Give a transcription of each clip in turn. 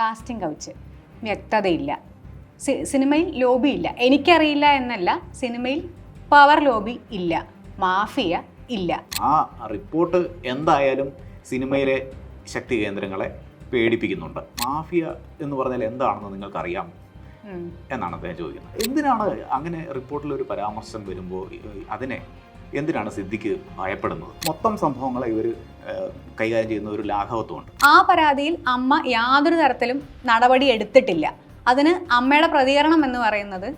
Casting couch വ്യക്തതയില്ല. സിനിമയിൽ lobby ഇല്ല. എനിക്കറിയില്ല എന്നല്ല, സിനിമയിൽ പവർ ലോബി ഇല്ല, മാഫിയ ഇല്ല. ആ റിപ്പോർട്ട് എന്തായാലും സിനിമയിലെ ശക്തി കേന്ദ്രങ്ങളെ പേടിപ്പിക്കുന്നുണ്ട്. മാഫിയ എന്ന് പറഞ്ഞാൽ എന്താണെന്ന് നിങ്ങൾക്കറിയാം എന്നാണ് അദ്ദേഹം ചോദിക്കുന്നത്. എന്തിനാണ് അങ്ങനെ റിപ്പോർട്ടിൽ ഒരു പരാമർശം വരുമ്പോൾ അതിനെ എന്തിനാണ് സിദ്ദിഖ് ഭയപ്പെടുന്നത്? മൊത്തം സംഭവങ്ങളെ ഇവർ കൈകാര്യം ചെയ്യുന്ന ഒരു ലാഘവത്വമുണ്ട്. ആ പരാതിയിൽ അമ്മ യാതൊരു തരത്തിലും നടപടി എടുത്തിട്ടില്ല. അതിന് അമ്മയുടെ പ്രതികരണം എന്ന് പറയുന്നത്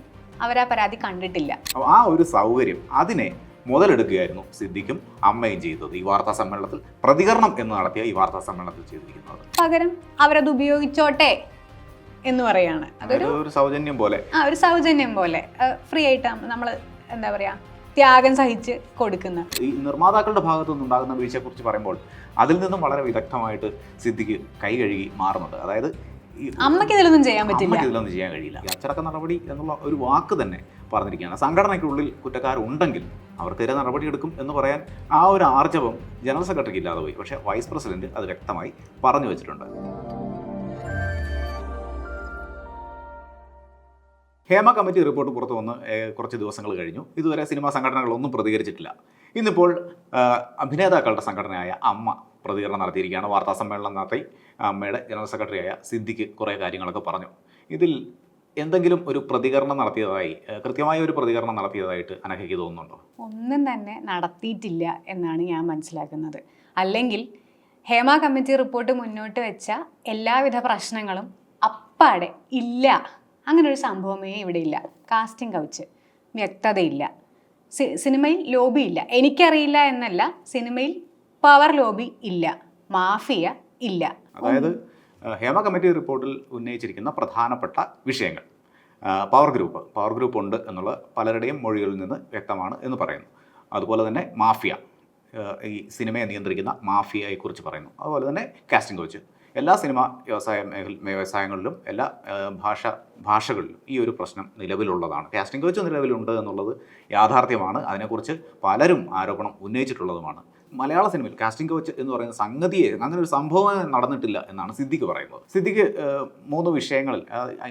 അവരാ പരാതി കണ്ടിട്ടില്ല. ആ ഒരു സൗകര്യം അതിനെ മുതലെടുക്കുകയായിരുന്നു സിദ്ദിഖും അമ്മയും ചെയ്തത്. ഈ വാർത്താ സമ്മേളനത്തിൽ പ്രതികരണം എന്ന് നടത്തിയ ഈ വാർത്താ സമ്മേളനത്തിൽ ചെയ്തിരിക്കുന്നത് പകരം അവരത് ഉപയോഗിച്ചോട്ടെ എന്ന് പറയാണ്. അതൊരു സൗജന്യം പോലെ, ഒരു സൗജന്യം പോലെ ഫ്രീ ആയിട്ട് നമ്മൾ എന്താ പറയാ, ത്യാഗം സഹിച്ച് കൊടുക്കുന്ന. ഈ നിർമ്മാതാക്കളുടെ ഭാഗത്തു നിന്നുണ്ടാകുന്ന വീഴ്ചയെക്കുറിച്ച് പറയുമ്പോൾ അതിൽ നിന്നും വളരെ വിദഗ്ധമായിട്ട് സിദ്ദിഖ് കൈ കഴുകി മാറുന്നുണ്ട്. അതായത് അമ്മയ്ക്ക് ഇതിലൊന്നും ചെയ്യാൻ പറ്റില്ല, ഇതിലൊന്നും ചെയ്യാൻ കഴിയില്ല. ഈ അച്ചടക്ക നടപടി എന്നുള്ള ഒരു വാക്ക് തന്നെ പറഞ്ഞിരിക്കുകയാണ്. സംഘടനയ്ക്കുള്ളിൽ കുറ്റക്കാരുണ്ടെങ്കിൽ അവർക്കെതിരെ നടപടിയെടുക്കും എന്ന് പറയാൻ ആ ഒരു ആർജവം ജനറൽ സെക്രട്ടറിക്ക് ഇല്ലാതെ പോയി. പക്ഷേ വൈസ് പ്രസിഡന്റ് അത് വ്യക്തമായി പറഞ്ഞു വെച്ചിട്ടുണ്ട്. ഹേമ കമ്മിറ്റി റിപ്പോർട്ട് പുറത്തു വന്ന് കുറച്ച് ദിവസങ്ങൾ കഴിഞ്ഞു. ഇതുവരെ സിനിമാ സംഘടനകളൊന്നും പ്രതികരിച്ചിട്ടില്ല. ഇന്നിപ്പോൾ അഭിനേതാക്കളുടെ സംഘടനയായ അമ്മ പ്രതികരണം നടത്തിയിരിക്കുകയാണ്. വാർത്താ സമ്മേളനം നടത്തി അമ്മയുടെ ജനറൽ സെക്രട്ടറിയായ സിദ്ദിഖ് കുറേ കാര്യങ്ങളൊക്കെ പറഞ്ഞു. ഇതിൽ എന്തെങ്കിലും ഒരു പ്രതികരണം നടത്തിയതായി, കൃത്യമായ ഒരു പ്രതികരണം നടത്തിയതായിട്ട് അനഘയ്ക്ക് തോന്നുന്നുണ്ടോ? ഒന്നും തന്നെ നടത്തിയിട്ടില്ല എന്നാണ് ഞാൻ മനസ്സിലാക്കുന്നത്. അല്ലെങ്കിൽ ഹേമ കമ്മിറ്റി റിപ്പോർട്ട് മുന്നോട്ട് വെച്ച എല്ലാവിധ പ്രശ്നങ്ങളും അപ്പാടെ ഇല്ല. അങ്ങനെ ഒരു സംഭവമേ ഇവിടെ ഇല്ല. കാസ്റ്റിംഗ് കൗച്ച് വ്യക്തതയില്ല. സിനിമയിൽ ലോബി ഇല്ല. എനിക്കറിയില്ല എന്നല്ല, സിനിമയിൽ പവർ ലോബി ഇല്ല, മാഫിയ ഇല്ല. അതായത് ഹേമ കമ്മിറ്റി റിപ്പോർട്ടിൽ ഉന്നയിച്ചിരിക്കുന്ന പ്രധാനപ്പെട്ട വിഷയങ്ങൾ പവർ ഗ്രൂപ്പ് ഉണ്ട് എന്നുള്ള പലരുടെയും മൊഴികളിൽ നിന്ന് വ്യക്തമാണ് എന്ന് പറയുന്നു. അതുപോലെ തന്നെ മാഫിയ, ഈ സിനിമയെ നിയന്ത്രിക്കുന്ന മാഫിയയെക്കുറിച്ച് പറയുന്നു. അതുപോലെ തന്നെ കാസ്റ്റിംഗ് കൗച്ച്. എല്ലാ സിനിമാ വ്യവസായങ്ങളിലും എല്ലാ ഭാഷകളിലും ഈ ഒരു പ്രശ്നം നിലവിലുള്ളതാണ്. കാസ്റ്റിംഗ് കൗച്ച് നിലവിലുണ്ട് എന്നുള്ളത് യാഥാർത്ഥ്യമാണ്. അതിനെക്കുറിച്ച് പലരും ആരോപണം ഉന്നയിച്ചിട്ടുള്ളതുമാണ്. മലയാള സിനിമയിൽ കാസ്റ്റിംഗ് കൗച്ച് എന്ന് പറയുന്ന സംഗതിയെ, അങ്ങനെ ഒരു സംഭവം നടന്നിട്ടില്ല എന്നാണ് സിദ്ദിഖ് പറയുന്നത്. സിദ്ദിഖ് 3 വിഷയങ്ങളിൽ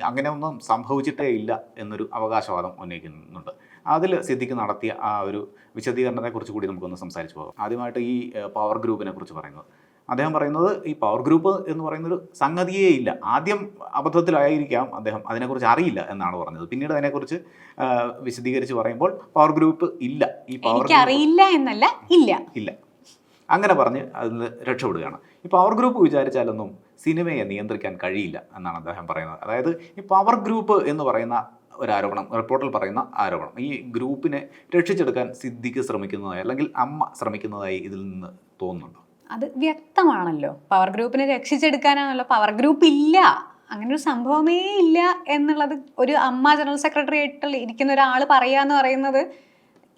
അങ്ങനെയൊന്നും സംഭവിച്ചിട്ടേ ഇല്ല എന്നൊരു അവകാശവാദം ഉന്നയിക്കുന്നുണ്ട്. അതിൽ സിദ്ദിഖ് നടത്തിയ ആ ഒരു വിശദീകരണത്തെക്കുറിച്ച് കൂടി നമുക്കൊന്ന് സംസാരിച്ചു പോകാം. ആദ്യമായിട്ട് ഈ പവർ ഗ്രൂപ്പിനെ കുറിച്ച് പറയുന്നത്, അദ്ദേഹം പറയുന്നത് ഈ പവർ ഗ്രൂപ്പ് എന്ന് പറയുന്നൊരു സംഗതിയേ ഇല്ല. ആദ്യം അബദ്ധത്തിലായിരിക്കാം അദ്ദേഹം അതിനെക്കുറിച്ച് അറിയില്ല എന്നാണ് പറഞ്ഞത്. പിന്നീട് അതിനെക്കുറിച്ച് വിശദീകരിച്ച് പറയുമ്പോൾ പവർ ഗ്രൂപ്പ് ഇല്ല, ഈ പവർ അറിയില്ല എന്നല്ല, ഇല്ല അങ്ങനെ പറഞ്ഞ് അതിന് രക്ഷപ്പെടുകയാണ്. ഈ പവർ ഗ്രൂപ്പ് വിചാരിച്ചാലൊന്നും സിനിമയെ നിയന്ത്രിക്കാൻ കഴിയില്ല എന്നാണ് അദ്ദേഹം പറയുന്നത്. അതായത് ഈ പവർ ഗ്രൂപ്പ് എന്ന് പറയുന്ന ഒരു ആരോപണം, റിപ്പോർട്ടിൽ പറയുന്ന ആരോപണം, ഈ ഗ്രൂപ്പിനെ രക്ഷിച്ചെടുക്കാൻ സിദ്ദിഖ് ശ്രമിക്കുന്നതായി അല്ലെങ്കിൽ അമ്മ ശ്രമിക്കുന്നതായി ഇതിൽ നിന്ന് തോന്നുന്നുണ്ടോ? അത് വ്യക്തമാണല്ലോ. പവർ ഗ്രൂപ്പിനെ രക്ഷിച്ചെടുക്കാനാണല്ലോ. പവർ ഗ്രൂപ്പ് ഇല്ല, അങ്ങനെ ഒരു സംഭവമേ ഇല്ല എന്നുള്ളത് ഒരു അമ്മ ജനറൽ സെക്രട്ടറി ആയിട്ട് ഇരിക്കുന്ന ഒരാൾ പറയാന്ന് പറയുന്നത്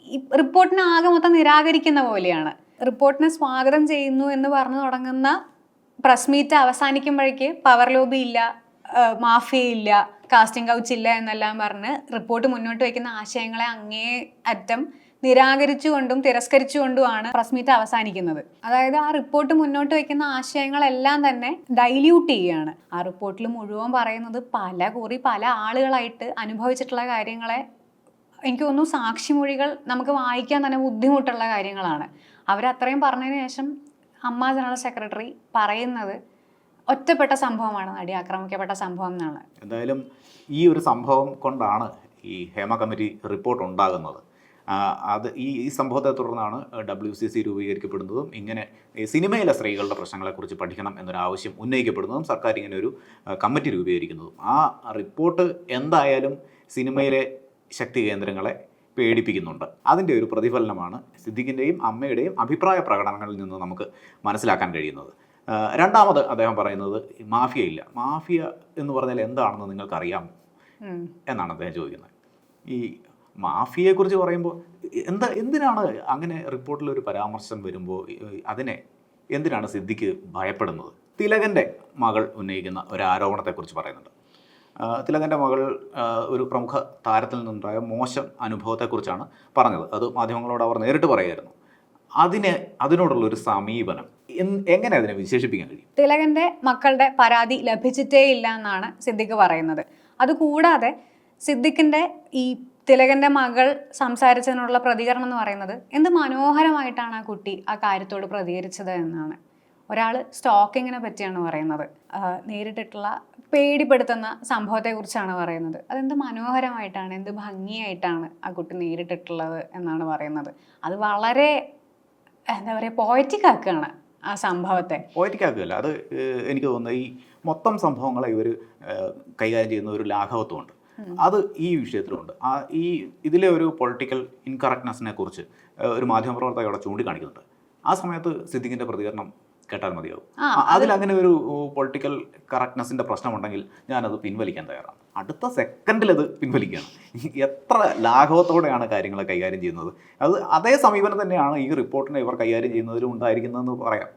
ഈ റിപ്പോർട്ടിനെ ആകെ മൊത്തം നിരാകരിക്കുന്ന പോലെയാണ്. റിപ്പോർട്ടിനെ സ്വാഗതം ചെയ്യുന്നു എന്ന് പറഞ്ഞു തുടങ്ങുന്ന പ്രസ് മീറ്റ് അവസാനിക്കുമ്പോഴേക്ക് പവർ ലോബി ഇല്ല, മാഫിയ ഇല്ല, കാസ്റ്റിംഗ് കൗച്ച് ഇല്ല എന്നെല്ലാം പറഞ്ഞ് റിപ്പോർട്ട് മുന്നോട്ട് വയ്ക്കുന്ന ആശയങ്ങളെ അങ്ങേ അറ്റം നിരാകരിച്ചുകൊണ്ടും തിരസ്കരിച്ചുകൊണ്ടുമാണ് പ്രസ് മീറ്റ് അവസാനിക്കുന്നത്. അതായത് ആ റിപ്പോർട്ട് മുന്നോട്ട് വയ്ക്കുന്ന ആശയങ്ങളെല്ലാം തന്നെ ഡൈല്യൂട്ട് ചെയ്യുകയാണ്. ആ റിപ്പോർട്ടിൽ മുഴുവൻ പറയുന്നത് പല ആളുകളായിട്ട് അനുഭവിച്ചിട്ടുള്ള കാര്യങ്ങളെ, എനിക്ക് തോന്നുന്നു സാക്ഷിമൊഴികൾ നമുക്ക് വായിക്കാൻ തന്നെ ബുദ്ധിമുട്ടുള്ള കാര്യങ്ങളാണ്. അവരത്രയും പറഞ്ഞതിന് ശേഷം അമ്മ ജനറൽ സെക്രട്ടറി പറയുന്നത് ഒറ്റപ്പെട്ട സംഭവമാണ്, നടി ആക്രമിക്കപ്പെട്ട സംഭവം എന്നാണ്. എന്തായാലും ഈ ഒരു സംഭവം കൊണ്ടാണ് ഈ ഹേമ കമ്മിറ്റി റിപ്പോർട്ട് ഉണ്ടാകുന്നത്. അത് ഈ സംഭവത്തെ തുടർന്നാണ് WCC രൂപീകരിക്കപ്പെടുന്നതും ഇങ്ങനെ സിനിമയിലെ സ്ത്രീകളുടെ പ്രശ്നങ്ങളെക്കുറിച്ച് പഠിക്കണം എന്നൊരാവശ്യം ഉന്നയിക്കപ്പെടുന്നതും സർക്കാർ ഇങ്ങനെ ഒരു കമ്മിറ്റി രൂപീകരിക്കുന്നതും. ആ റിപ്പോർട്ട് എന്തായാലും സിനിമയിലെ ശക്തി കേന്ദ്രങ്ങളെ പേടിപ്പിക്കുന്നുണ്ട്. അതിൻ്റെ ഒരു പ്രതിഫലനമാണ് സിദ്ദിഖിൻ്റെയും അമ്മയുടെയും അഭിപ്രായ പ്രകടനങ്ങളിൽ നിന്ന് നമുക്ക് മനസ്സിലാക്കാൻ കഴിയുന്നത്. രണ്ടാമത് അദ്ദേഹം പറയുന്നത് മാഫിയ ഇല്ല. മാഫിയ എന്ന് പറഞ്ഞാൽ എന്താണെന്ന് നിങ്ങൾക്കറിയാം എന്നാണ് അദ്ദേഹം ചോദിക്കുന്നത്. ഈ മാഫിയയെക്കുറിച്ച് പറയുമ്പോൾ എന്തിനാണ് അങ്ങനെ റിപ്പോർട്ടിൽ ഒരു പരാമർശം വരുമ്പോൾ അതിനെ എന്തിനാണ് സിദ്ദിഖ് ഭയപ്പെടുന്നത്? തിലകൻ്റെ മകൾ ഉന്നയിക്കുന്ന ഒരു ആരോപണത്തെക്കുറിച്ച് പറയുന്നുണ്ട്. തിലകൻ്റെ മകൾ ഒരു പ്രമുഖ താരത്തിൽ നിന്നുണ്ടായ മോശം അനുഭവത്തെക്കുറിച്ചാണ് പറഞ്ഞത്. അത് മാധ്യമങ്ങളോട് അവർ നേരിട്ട് പറയുമായിരുന്നു. അതിനോടുള്ള ഒരു സമീപനം എങ്ങനെ അതിനെ വിശേഷിപ്പിക്കാൻ കഴിയും? തിലകന്റെ മക്കളുടെ പരാതി ലഭിച്ചിട്ടേ ഇല്ല എന്നാണ് സിദ്ദിഖ് പറയുന്നത്. അതുകൂടാതെ സിദ്ദിഖിന്റെ ഈ തിലകന്റെ മകൾ സംസാരിച്ചതിനുള്ള പ്രതികരണം എന്ന് പറയുന്നത് എന്ത് മനോഹരമായിട്ടാണ് ആ കുട്ടി ആ കാര്യത്തോട് പ്രതികരിച്ചത് എന്നാണ്. ഒരാൾ സ്റ്റോക്കിങ്ങിനെ പറ്റിയാണ് പറയുന്നത്, നേരിട്ടിട്ടുള്ള പേടിപ്പെടുത്തുന്ന സംഭവത്തെക്കുറിച്ചാണ് പറയുന്നത്. അതെന്ത് മനോഹരമായിട്ടാണ്, എന്ത് ഭംഗിയായിട്ടാണ് ആ കുട്ടി നേരിട്ടിട്ടുള്ളത് എന്നാണ് പറയുന്നത്. അത് വളരെ എന്താ പറയുക, പോയറ്റിക് ആക്കുകയാണ് ആ സംഭവത്തെ. പോയറ്റിക് ആക്കുകയല്ല, അത് എനിക്ക് തോന്നുന്നത് ഈ മൊത്തം സംഭവങ്ങളെ ഇവർ കൈകാര്യം ചെയ്യുന്ന ഒരു ലാഘവത്വമുണ്ട്. അത് ഈ വിഷയത്തിലുണ്ട്. ഇതിലെ ഒരു പൊളിറ്റിക്കൽ ഇൻകറക്റ്റ്നെസ്സിനെ കുറിച്ച് ഒരു മാധ്യമപ്രവർത്തക അവിടെ ചൂണ്ടിക്കാണിക്കുന്നുണ്ട്. ആ സമയത്ത് സിദ്ദിഖിന്റെ പ്രതികരണം കേട്ടാൽ മതിയാവും. അതിലങ്ങനെ ഒരു പൊളിറ്റിക്കൽ കറക്റ്റ്നെസ്സിന്റെ പ്രശ്നമുണ്ടെങ്കിൽ ഞാനത് പിൻവലിക്കാൻ തയ്യാറാണ്. അടുത്ത സെക്കൻഡിൽ അത് പിൻവലിക്കുകയാണ്. എത്ര ലാഘവത്തോടെയാണ് കാര്യങ്ങളെ കൈകാര്യം ചെയ്യുന്നത്. അതേ സമീപനം തന്നെയാണ് ഈ റിപ്പോർട്ടിനെ ഇവർ കൈകാര്യം ചെയ്യുന്നതിലും ഉണ്ടായിരിക്കുന്നതെന്ന് പറയാം.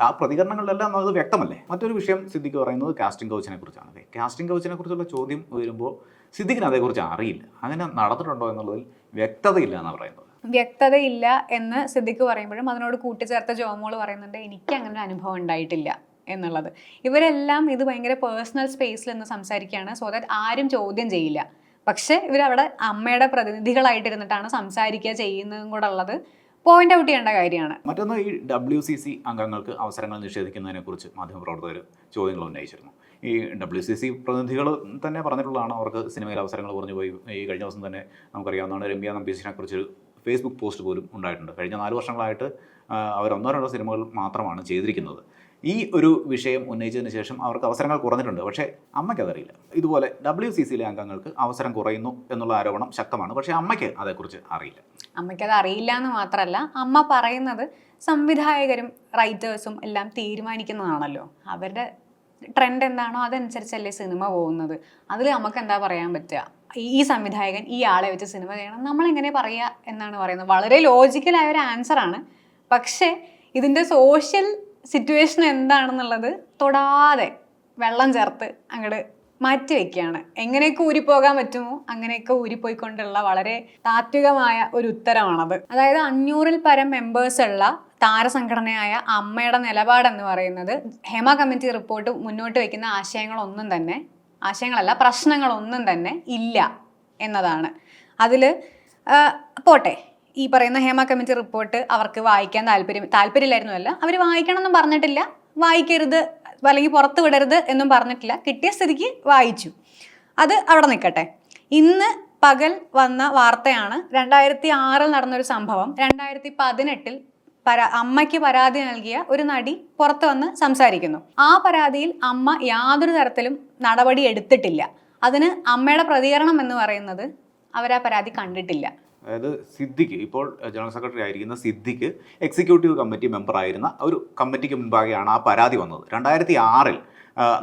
ആ പ്രതികരണങ്ങളിലെല്ലാം അത് വ്യക്തമല്ലേ. മറ്റൊരു വിഷയം സിദ്ദിഖ് പറയുന്നത് കാസ്റ്റിംഗ് കൗച്ചിനെ കുറിച്ചാണ്. കാസ്റ്റിംഗ് കൗച്ചിനെ കുറിച്ചുള്ള ചോദ്യം വരുമ്പോൾ സിദ്ദിഖിന് അതേക്കുറിച്ച് അറിയില്ല, അങ്ങനെ നടന്നിട്ടുണ്ടോ എന്നുള്ളതിൽ വ്യക്തതയില്ല എന്നാണ് പറയുന്നത്. വ്യക്തതയില്ല എന്ന് സിദ്ദിഖ് പറയുമ്പോഴും അതിനോട് കൂട്ടിച്ചേർത്ത ജോമോൾ പറയുന്നുണ്ട് എനിക്ക് അങ്ങനെ ഒരു അനുഭവം ഉണ്ടായിട്ടില്ല എന്നുള്ളത്. ഇവരെല്ലാം ഇത് ഭയങ്കര പേഴ്സണൽ സ്പേസിൽ നിന്ന് സംസാരിക്കുകയാണ്, സോ ദാറ്റ് ആരും ചോദ്യം ചെയ്യില്ല. പക്ഷെ ഇവരവിടെ അമ്മയുടെ പ്രതിനിധികളായിട്ടിരുന്നിട്ടാണ് സംസാരിക്കുക ചെയ്യുന്നതും കൂടെ ഉള്ളത് പോയിന്റ് ഔട്ട് ചെയ്യേണ്ട കാര്യമാണ്. മറ്റൊന്ന്, ഈ WCC അംഗങ്ങൾക്ക് അവസരങ്ങൾ നിഷേധിക്കുന്നതിനെ കുറിച്ച് മാധ്യമപ്രവർത്തകർ ചോദ്യങ്ങൾ ഉന്നയിച്ചിരുന്നു. ഈ WCC പ്രതിനിധികൾ തന്നെ പറഞ്ഞിട്ടുള്ളതാണ് അവർക്ക് സിനിമയിൽ അവസരങ്ങൾ കുറഞ്ഞു പോയി. ഈ കഴിഞ്ഞ ദിവസം തന്നെ നമുക്കറിയാവുന്നതാണ് രമ്യ നമ്പീശിനെ കുറിച്ച് ഫേസ്ബുക്ക് പോസ്റ്റ് പോലും ഉണ്ടായിട്ടുണ്ട്. കഴിഞ്ഞ 4 വർഷങ്ങളായിട്ട് അവർ 1-2 സിനിമകൾ മാത്രമാണ് ചെയ്തിരിക്കുന്നത്. ഈ ഒരു വിഷയം ഉന്നയിച്ചതിന് ശേഷം അവർക്ക് അവസരങ്ങൾ കുറഞ്ഞിട്ടുണ്ട്. പക്ഷേ അമ്മയ്ക്ക് അതറിയില്ല. ഇതുപോലെ WCCയിലെ അംഗങ്ങൾക്ക് അവസരം കുറയുന്നു എന്നുള്ള ആരോപണം ശക്തമാണ്. പക്ഷേ അമ്മയ്ക്ക് അതേക്കുറിച്ച് അറിയില്ല. അമ്മയ്ക്കത് അറിയില്ല എന്ന് മാത്രമല്ല, അമ്മ പറയുന്നത് സംവിധായകരും റൈറ്റേഴ്സും എല്ലാം തീരുമാനിക്കുന്നതാണല്ലോ. അവരുടെ ട്രെൻഡ് എന്താണോ അതനുസരിച്ചല്ലേ സിനിമ പോകുന്നത്. അതിൽ നമുക്ക് എന്താ പറയാൻ പറ്റുക? ഈ സംവിധായകൻ ഈ ആളെ വെച്ച് സിനിമ ചെയ്യണം, നമ്മളെങ്ങനെ പറയുക എന്നാണ് പറയുന്നത്. വളരെ ലോജിക്കലായ ഒരു ആൻസറാണ്. പക്ഷേ ഇതിൻ്റെ സോഷ്യൽ സിറ്റുവേഷൻ എന്താണെന്നുള്ളത് തൊടാതെ വെള്ളം ചേർത്ത് അങ്ങോട്ട് മാറ്റി വയ്ക്കുകയാണ്. എങ്ങനെയൊക്കെ ഊരിപ്പോകാൻ പറ്റുമോ അങ്ങനെയൊക്കെ ഊരിപ്പോയിക്കൊണ്ടുള്ള വളരെ താത്വികമായ ഒരു ഉത്തരമാണത്. അതായത് 500-ൽ പരം മെമ്പേഴ്സ് ഉള്ള താരസംഘടനയായ അമ്മയുടെ നിലപാടെന്ന് പറയുന്നത് ഹേമ കമ്മിറ്റി റിപ്പോർട്ട് മുന്നോട്ട് വയ്ക്കുന്ന പ്രശ്നങ്ങളൊന്നും തന്നെ ഇല്ല എന്നതാണ്. അതിൽ പോട്ടെ, ഈ പറയുന്ന ഹേമ കമ്മിറ്റി റിപ്പോർട്ട് അവർക്ക് വായിക്കാൻ താല്പര്യമില്ലായിരുന്നല്ല, അവർ വായിക്കണം എന്നും പറഞ്ഞിട്ടില്ല, വായിക്കരുത് അല്ലെങ്കിൽ പുറത്ത് വിടരുത് എന്നും പറഞ്ഞിട്ടില്ല. കിട്ടിയ സ്ഥിതിക്ക് വായിച്ചു, അത് അവിടെ നിൽക്കട്ടെ. ഇന്ന് പകൽ വന്ന വാർത്തയാണ് 2006-ൽ നടന്നൊരു സംഭവം 2018-ൽ അമ്മയ്ക്ക് പരാതി നൽകിയ ഒരു നടി പുറത്തു വന്ന് സംസാരിക്കുന്നു. ആ പരാതിയിൽ അമ്മ യാതൊരു തരത്തിലും നടപടി എടുത്തിട്ടില്ല. അതിന് അമ്മയുടെ പ്രതികരണം എന്ന് പറയുന്നത് അവരാ പരാതി കണ്ടിട്ടില്ല. അതായത് സിദ്ദിഖ്, ഇപ്പോൾ ജനറൽ സെക്രട്ടറി ആയിരിക്കുന്ന സിദ്ദിഖ് എക്സിക്യൂട്ടീവ് കമ്മിറ്റി മെമ്പർ ആയിരുന്ന ഒരു കമ്മിറ്റിക്ക് മുൻപാകെയാണ് ആ പരാതി വന്നത്. 2006-ൽ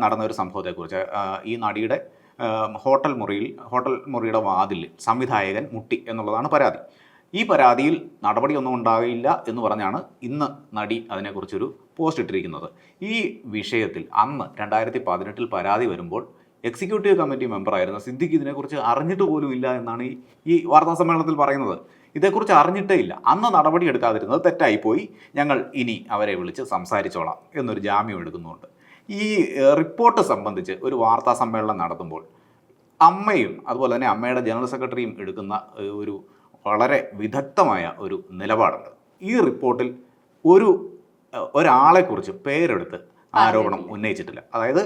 നടന്ന ഒരു സംഭവത്തെക്കുറിച്ച്. ഈ നടിയുടെ ഹോട്ടൽ മുറിയുടെ വാതിലിൽ സംവിധായകൻ മുട്ടി എന്നുള്ളതാണ് പരാതി. ഈ പരാതിയിൽ നടപടിയൊന്നും ഉണ്ടാകില്ല എന്ന് പറഞ്ഞാണ് ഇന്ന് നടി അതിനെക്കുറിച്ചൊരു പോസ്റ്റ് ഇട്ടിരിക്കുന്നത്. ഈ വിഷയത്തിൽ അന്ന് 2018-ൽ പരാതി വരുമ്പോൾ എക്സിക്യൂട്ടീവ് കമ്മിറ്റി മെമ്പറായിരുന്ന സിദ്ദിഖ് ഇതിനെക്കുറിച്ച് അറിഞ്ഞിട്ട് പോലും ഇല്ല എന്നാണ് ഈ വാർത്താ സമ്മേളനത്തിൽ പറയുന്നത്. ഇതേക്കുറിച്ച് അറിഞ്ഞിട്ടേ ഇല്ല. അന്ന് നടപടി എടുക്കാതിരുന്നത് തെറ്റായിപ്പോയി, ഞങ്ങൾ ഇനി അവരെ വിളിച്ച് സംസാരിച്ചോളാം എന്നൊരു ജാമ്യം എടുക്കുന്നുണ്ട്. ഈ റിപ്പോർട്ട് സംബന്ധിച്ച് ഒരു വാർത്താ സമ്മേളനം നടത്തുമ്പോൾ അമ്മയും അതുപോലെ തന്നെ അമ്മയുടെ ജനറൽ സെക്രട്ടറിയും എടുക്കുന്ന ഒരു വളരെ വിദഗ്ധമായ ഒരു നിലപാടുണ്ട്. ഈ റിപ്പോർട്ടിൽ ഒരാളെക്കുറിച്ച് പേരെടുത്ത് ആരോപണം ഉന്നയിച്ചിട്ടില്ല. അതായത്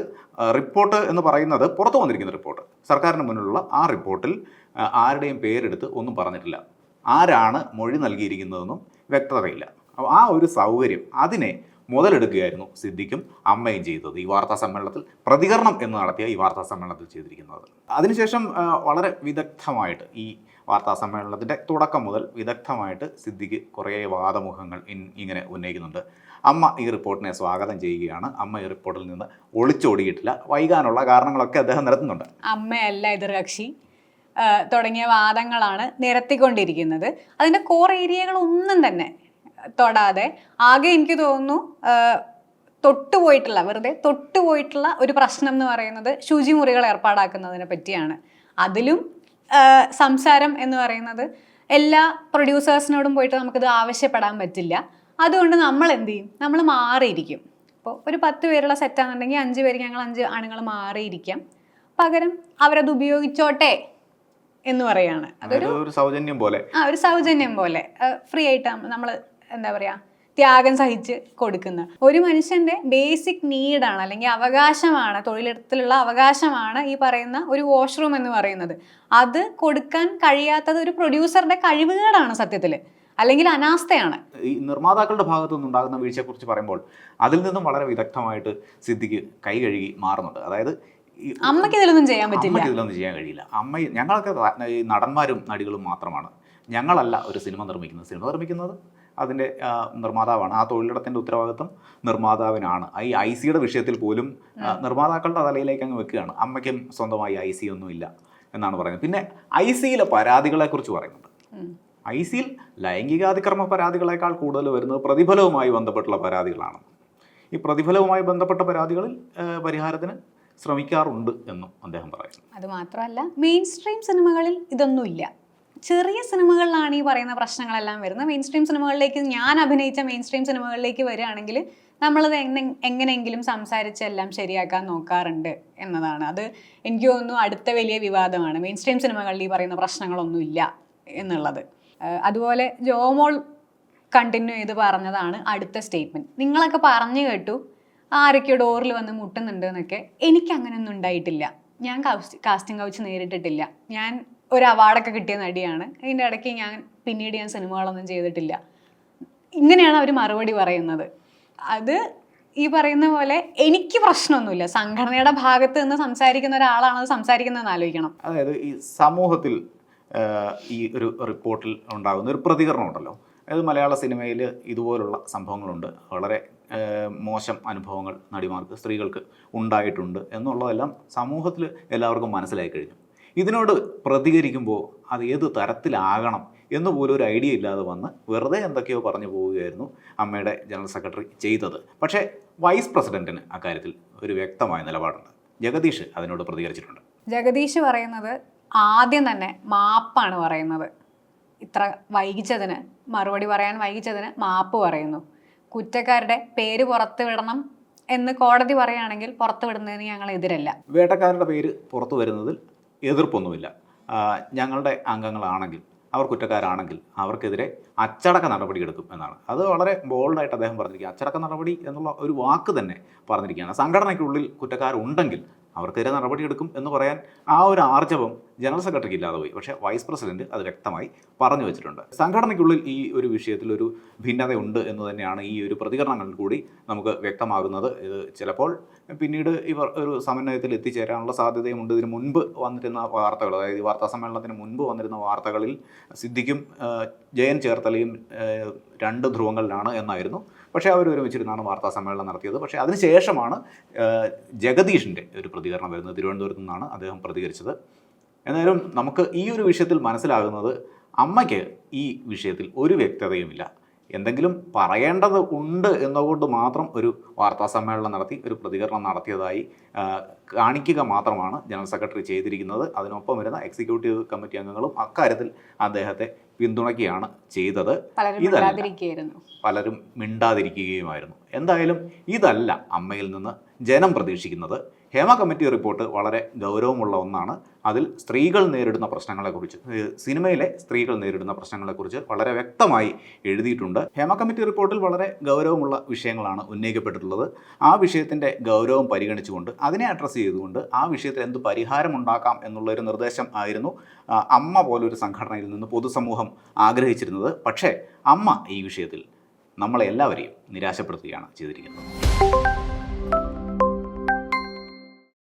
റിപ്പോർട്ട് എന്ന് പറയുന്നത് പുറത്തു വന്നിരിക്കുന്ന റിപ്പോർട്ട്, സർക്കാരിന് മുന്നിലുള്ള ആ റിപ്പോർട്ടിൽ ആരുടെയും പേരെടുത്ത് ഒന്നും പറഞ്ഞിട്ടില്ല. ആരാണ് മൊഴി നൽകിയിരിക്കുന്നതെന്നും വ്യക്തതയില്ല. അപ്പോൾ ആ ഒരു സൗകര്യം അതിനെ മുതലെടുക്കുകയായിരുന്നു സിദ്ദിഖും അമ്മയും ചെയ്തത്. ഈ വാർത്താ സമ്മേളനത്തിൽ പ്രതികരണം എന്ന് നടത്തിയ ഈ വാർത്താ സമ്മേളനത്തിൽ ചെയ്തിരിക്കുന്നത്. അതിനുശേഷം വളരെ വിദഗ്ധമായിട്ട് ഈ വാർത്താ സമ്മേളനത്തിൻ്റെ തുടക്കം മുതൽ വിദഗ്ധമായിട്ട് സിദ്ദിഖ് കുറേ വാദമുഖങ്ങൾ ഇങ്ങനെ ഉന്നയിക്കുന്നുണ്ട്. അമ്മ ഈ റിപ്പോർട്ടിനെ സ്വാഗതം ചെയ്യുകയാണ്. അമ്മ ഈ റിപ്പോർട്ടിൽ നിന്ന് ഒളിച്ചോടിയിട്ടില്ല. വൈകാനുള്ള കാരണങ്ങളൊക്കെ അദ്ദേഹം നിരത്തുന്നുണ്ട്. അമ്മയല്ല എതിർകക്ഷി തുടങ്ങിയ വാദങ്ങളാണ് നിരത്തിക്കൊണ്ടിരിക്കുന്നത്. അതിൻ്റെ കോർ ഏരിയകളൊന്നും തന്നെ തൊടാതെ ആകെ എനിക്ക് തോന്നുന്നു വെറുതെ തൊട്ടുപോയിട്ടുള്ള ഒരു പ്രശ്നം എന്ന് പറയുന്നത് ശുചിമുറികൾ ഏർപ്പാടാക്കുന്നതിനെ പറ്റിയാണ്. അതിലും സംസാരം എന്ന് പറയുന്നത് എല്ലാ പ്രൊഡ്യൂസേഴ്സിനോടും പോയിട്ട് നമുക്കിത് ആവശ്യപ്പെടാൻ പറ്റില്ല. അതുകൊണ്ട് നമ്മൾ എന്ത് ചെയ്യും, നമ്മൾ മാറിയിരിക്കും. ഇപ്പോൾ ഒരു 10 പേരുള്ള സെറ്റാണെന്നുണ്ടെങ്കിൽ 5 പേര് ഞങ്ങൾ 5 ആണുങ്ങൾ മാറിയിരിക്കാം, പകരം അവരത് ഉപയോഗിച്ചോട്ടെ എന്ന് പറയാണ്. അതൊരു സൗജന്യം പോലെ, ഒരു സൗജന്യം പോലെ ഫ്രീ ആയിട്ട് നമ്മൾ എന്താ പറയുക, ത്യാഗം സഹിച്ച് കൊടുക്കുന്ന ഒരു മനുഷ്യന്റെ ബേസിക് നീഡാണ്, അല്ലെങ്കിൽ അവകാശമാണ്, തൊഴിലിടത്തിലുള്ള അവകാശമാണ് ഈ പറയുന്ന ഒരു വാഷ്റൂം എന്ന് പറയുന്നത്. അത് കൊടുക്കാൻ കഴിയാത്തത് ഒരു പ്രൊഡ്യൂസറുടെ കഴിവുകേടാണ് സത്യത്തിൽ, അല്ലെങ്കിൽ അനാസ്ഥയാണ്. ഈ നിർമ്മാതാക്കളുടെ ഭാഗത്തു നിന്നുണ്ടാകുന്ന വീഴ്ചയെക്കുറിച്ച് പറയുമ്പോൾ അതിൽ നിന്നും വളരെ വിദഗ്ധമായിട്ട് സിദ്ദിഖ് കൈ കഴുകി മാറുന്നുണ്ട്. അതായത് അമ്മയ്ക്ക് ഇതിലൊന്നും ചെയ്യാൻ പറ്റില്ല, ഇതിലൊന്നും ചെയ്യാൻ കഴിയില്ല. ഞങ്ങളൊക്കെ ഈ നടന്മാരും നടികളും മാത്രമാണ്, ഞങ്ങളല്ല ഒരു സിനിമ നിർമ്മിക്കുന്നത് അതിൻ്റെ നിർമ്മാതാവാണ്. ആ തൊഴിലിടത്തിൻ്റെ ഉത്തരവാദിത്വം നിർമ്മാതാവിനാണ്. ഈ IC യുടെ വിഷയത്തിൽ പോലും നിർമ്മാതാക്കളുടെ തലയിലേക്ക് അങ്ങ് വെക്കുകയാണ്. അമ്മയ്ക്കും സ്വന്തമായി IC ഒന്നുമില്ല എന്നാണ് പറയുന്നത്. പിന്നെ IC യിലെ പരാതികളെക്കുറിച്ച് പറയുന്നുണ്ട്. IC യിൽ ലൈംഗികാതിക്രമ പരാതികളെക്കാൾ കൂടുതൽ വരുന്നത് പ്രതിഫലവുമായി ബന്ധപ്പെട്ടുള്ള പരാതികളാണ്. ഈ പ്രതിഫലവുമായി ബന്ധപ്പെട്ട പരാതികളിൽ പരിഹാരത്തിന് ശ്രമിക്കാറുണ്ട് എന്നും അദ്ദേഹം പറയുന്നു. അതുമാത്രമല്ല, മെയിൻ സ്ട്രീം സിനിമകളിൽ ഇതൊന്നുമില്ല. ചെറിയ സിനിമകളിലാണ് ഈ പറയുന്ന പ്രശ്നങ്ങളെല്ലാം വരുന്നത്. മെയിൻ സ്ട്രീം സിനിമകളിലേക്ക്, ഞാൻ അഭിനയിച്ച മെയിൻ സ്ട്രീം സിനിമകളിലേക്ക് വരികയാണെങ്കിൽ നമ്മളത് എങ്ങനെയെങ്കിലും സംസാരിച്ച് എല്ലാം ശരിയാക്കാൻ നോക്കാറുണ്ട് എന്നതാണ്. അത് എനിക്ക് തോന്നുന്നു അടുത്ത വലിയ വിവാദമാണ്. മെയിൻ സ്ട്രീം സിനിമകളിൽ ഈ പറയുന്ന പ്രശ്നങ്ങളൊന്നുമില്ല എന്നുള്ളത്. അതുപോലെ ജോമോൾ കണ്ടിന്യൂ ചെയ്ത് പറഞ്ഞതാണ് അടുത്ത സ്റ്റേറ്റ്മെൻറ്റ്. നിങ്ങളൊക്കെ പറഞ്ഞു കേട്ടു ആരൊക്കെയോ ഡോറിൽ വന്ന് മുട്ടുന്നുണ്ട് എന്നൊക്കെ. എനിക്ക് അങ്ങനെയൊന്നും ഉണ്ടായിട്ടില്ല. ഞാൻ കാസ്റ്റിംഗ് കൗച്ച് നേരിട്ടിട്ടില്ല. ഞാൻ ഒരു അവാർഡൊക്കെ കിട്ടിയ നടിയാണ്. അതിൻ്റെ ഇടയ്ക്ക് പിന്നീട് ഞാൻ സിനിമകളൊന്നും ചെയ്തിട്ടില്ല. ഇങ്ങനെയാണ് അവർ മറുപടി പറയുന്നത്. അത് ഈ പറയുന്ന പോലെ എനിക്ക് പ്രശ്നമൊന്നുമില്ല. സംഘടനയുടെ ഭാഗത്ത് നിന്ന് സംസാരിക്കുന്ന ഒരാളാണ് അത് സംസാരിക്കുന്നതെന്ന് ആലോചിക്കണം. അതായത് ഈ സമൂഹത്തിൽ ഈ ഒരു റിപ്പോർട്ടിൽ ഉണ്ടാകുന്ന ഒരു പ്രതികരണം ഉണ്ടല്ലോ, അതായത് മലയാള സിനിമയിൽ ഇതുപോലുള്ള സംഭവങ്ങളുണ്ട്, വളരെ മോശം അനുഭവങ്ങൾ നടിമാർക്ക്, സ്ത്രീകൾക്ക് ഉണ്ടായിട്ടുണ്ട് എന്നുള്ളതെല്ലാം സമൂഹത്തിൽ എല്ലാവർക്കും മനസ്സിലായി കഴിഞ്ഞു. ഇതിനോട് പ്രതികരിക്കുമ്പോൾ അത് ഏത് തരത്തിലാകണം എന്ന് പോലും ഒരു ഐഡിയ ഇല്ലാതെ വന്ന് വെറുതെ എന്തൊക്കെയോ പറഞ്ഞു പോവുകയായിരുന്നു അമ്മയുടെ ജനറൽ സെക്രട്ടറി ചെയ്തത്. പക്ഷേ വൈസ് പ്രസിഡന്റിന് അക്കാര്യത്തിൽ ഒരു വ്യക്തമായ നിലപാടുണ്ട്. ജഗദീഷ് അതിനോട് പ്രതികരിച്ചിട്ടുണ്ട്. ജഗദീഷ് പറയുന്നത് ആദ്യം തന്നെ മാപ്പാണ് പറയുന്നത്. ഇത്ര വൈകിച്ചതിന്, മറുപടി പറയാൻ വൈകിച്ചതിന് മാപ്പ് പറയുന്നു. കുറ്റക്കാരുടെ പേര് പുറത്തു വിടണം എന്ന് കോടതി പറയുകയാണെങ്കിൽ പുറത്തു വിടുന്നതിന് ഞങ്ങൾ എതിരല്ല. വേട്ടക്കാരുടെ പേര് പുറത്തു വരുന്നതിൽ എതിർപ്പൊന്നുമില്ല. ഞങ്ങളുടെ അംഗങ്ങളാണെങ്കിൽ, അവർ കുറ്റക്കാരാണെങ്കിൽ അവർക്കെതിരെ അച്ചടക്ക നടപടി എടുക്കും എന്നാണ്. അത് വളരെ ബോൾഡായിട്ട് അദ്ദേഹം പറഞ്ഞിരിക്കുക. അച്ചടക്ക നടപടി എന്നുള്ള ഒരു വാക്ക് തന്നെ പറഞ്ഞിരിക്കുകയാണ്. സംഘടനയ്ക്കുള്ളിൽ കുറ്റക്കാരുണ്ടെങ്കിൽ അവർക്കെതിരെ നടപടിയെടുക്കും എന്ന് പറയാൻ ആ ഒരു ആർജവം ജനറൽ സെക്രട്ടറിക്ക് ഇല്ലാതെ പോയി. പക്ഷേ വൈസ് പ്രസിഡന്റ് അത് വ്യക്തമായി പറഞ്ഞു വെച്ചിട്ടുണ്ട്. സംഘടനയ്ക്കുള്ളിൽ ഈ ഒരു വിഷയത്തിൽ ഒരു ഭിന്നതയുണ്ട് എന്ന് തന്നെയാണ് ഈ ഒരു പ്രതികരണങ്ങളിൽ കൂടി നമുക്ക് വ്യക്തമാകുന്നത്. ഇത് ചിലപ്പോൾ പിന്നീട് ഇവർ ഒരു സമന്വയത്തിൽ എത്തിച്ചേരാനുള്ള സാധ്യതയുമുണ്ട്. ഇതിന് മുൻപ് വന്നിരുന്ന വാർത്തകൾ, അതായത് വാർത്താ സമ്മേളനത്തിന് മുൻപ് വന്നിരുന്ന വാർത്തകളിൽ സിദ്ദിഖും ജയൻ ചേർത്തലയും 2 ധ്രുവങ്ങളിലാണ് എന്നായിരുന്നു. പക്ഷേ അവർ ഒരുമിച്ചിരുന്നാണ് വാർത്താ സമ്മേളനം നടത്തിയത്. പക്ഷേ അതിനുശേഷമാണ് ജഗദീഷിൻ്റെ ഒരു പ്രതികരണം വരുന്നത്. തിരുവനന്തപുരത്ത് നിന്നാണ് അദ്ദേഹം പ്രതികരിച്ചത്. എന്തായാലും നമുക്ക് ഈ ഒരു വിഷയത്തിൽ മനസ്സിലാകുന്നത് അമ്മയ്ക്ക് ഈ വിഷയത്തിൽ ഒരു വ്യക്തതയുമില്ല. എന്തെങ്കിലും പറയേണ്ടത് ഉണ്ട് എന്നുകൊണ്ട് മാത്രം ഒരു വാർത്താ സമ്മേളനം നടത്തി ഒരു പ്രതികരണം നടത്തിയതായി കാണിക്കുക മാത്രമാണ് ജനറൽ സെക്രട്ടറി ചെയ്തിരിക്കുന്നത്. അതിനൊപ്പം വരുന്ന എക്സിക്യൂട്ടീവ് കമ്മിറ്റി അംഗങ്ങളും അക്കാര്യത്തിൽ അദ്ദേഹത്തെ പിന്തുണയ്ക്കുകയാണ് ചെയ്തത്. പലരും മിണ്ടാതിരിക്കുകയുമായിരുന്നു. എന്തായാലും ഇതല്ല അമ്മയിൽ നിന്ന് ജനം പ്രതീക്ഷിക്കുന്നത്. ഹേമ കമ്മിറ്റി റിപ്പോർട്ട് വളരെ ഗൗരവമുള്ള ഒന്നാണ്. അതിൽ സ്ത്രീകൾ നേരിടുന്ന പ്രശ്നങ്ങളെക്കുറിച്ച്, സിനിമയിലെ സ്ത്രീകൾ നേരിടുന്ന പ്രശ്നങ്ങളെക്കുറിച്ച് വളരെ വ്യക്തമായി എഴുതിയിട്ടുണ്ട്. ഹേമ കമ്മിറ്റി റിപ്പോർട്ടിൽ വളരെ ഗൗരവമുള്ള വിഷയങ്ങളാണ് ഉന്നയിക്കപ്പെട്ടിട്ടുള്ളത്. ആ വിഷയത്തിൻ്റെ ഗൗരവം പരിഗണിച്ചുകൊണ്ട്, അതിനെ അഡ്രസ്സ് ചെയ്തുകൊണ്ട് ആ വിഷയത്തിൽ എന്ത് പരിഹാരം ഉണ്ടാക്കാം എന്നുള്ളൊരു നിർദ്ദേശം ആയിരുന്നു അമ്മ പോലൊരു സംഘടനയിൽ നിന്ന് പൊതുസമൂഹം ആഗ്രഹിച്ചിരുന്നത്. പക്ഷേ അമ്മ ഈ വിഷയത്തിൽ നമ്മളെല്ലാവരെയും നിരാശപ്പെടുത്തുകയാണ് ചെയ്തിരിക്കുന്നത്.